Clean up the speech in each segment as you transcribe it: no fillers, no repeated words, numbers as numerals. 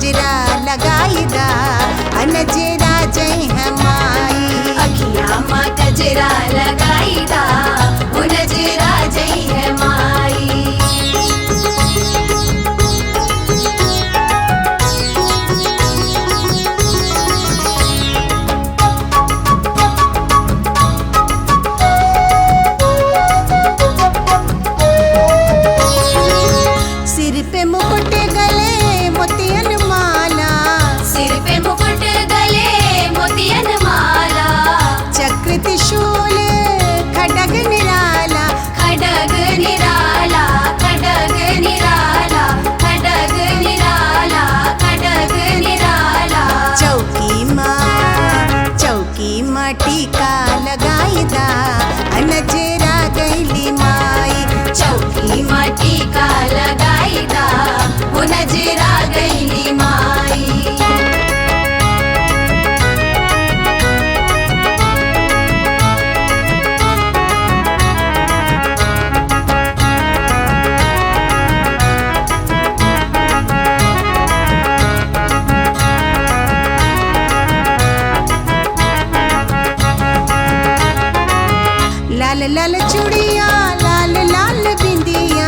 गजरा लगाई दा नजरा जई है माई। अखियां माँ गजरा लगाई दा वो नजरा जई है माई। सिर पे मुकुट गले मोतियन माला, सिर पे मुकुट गले मोतियन माला। चक्र त्रिशूल खड्ग निराला, खड्ग निराला, खड्ग निराला, खड्ग निराला, खड्ग निराला। चौकी माँ टीका लगाई दा नजरा गईली माई। चौकी माँ टीका लगाई दा वो नजरा गईली माई। लाल लाल चूड़िया लाल लाल बिंदिया,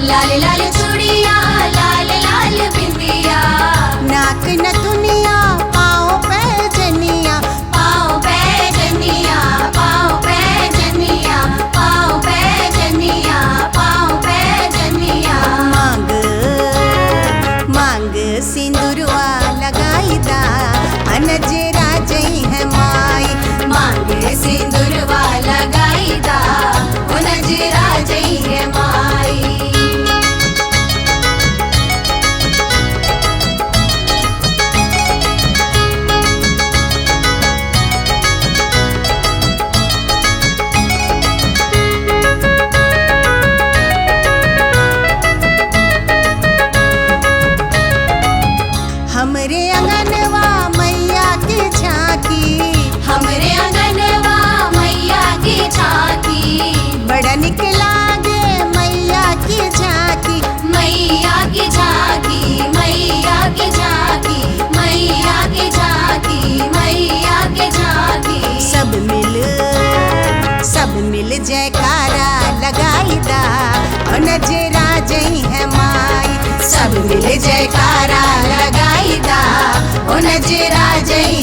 लाल लाल चूड़िया लाल लाल बिंदिया। नाक नथुनिया पाँव पे जनिया, पाँव पे जनिया, पाँव पे जनिया, पाँव पे जनिया, पाँव पे जनिया। मांग सिंदूरवा लगाई दा नजरा जई है माई। मांग सिंदूरवा लगाई दा वो नजरा जई है माई। हमरे अंगनवा मैया की झांकी, हमरे अंगनवा मैया की झांकी। बड़ा निक लागे मैया की झांकी। मैया की झांकी, मैया की झांकी, मैया की झांकी, मैया की झांकी। सब मिल जयकारा लगाई दा नजरा जई है माई। सब मिल जयकारा लगाई दा वो नजरा जई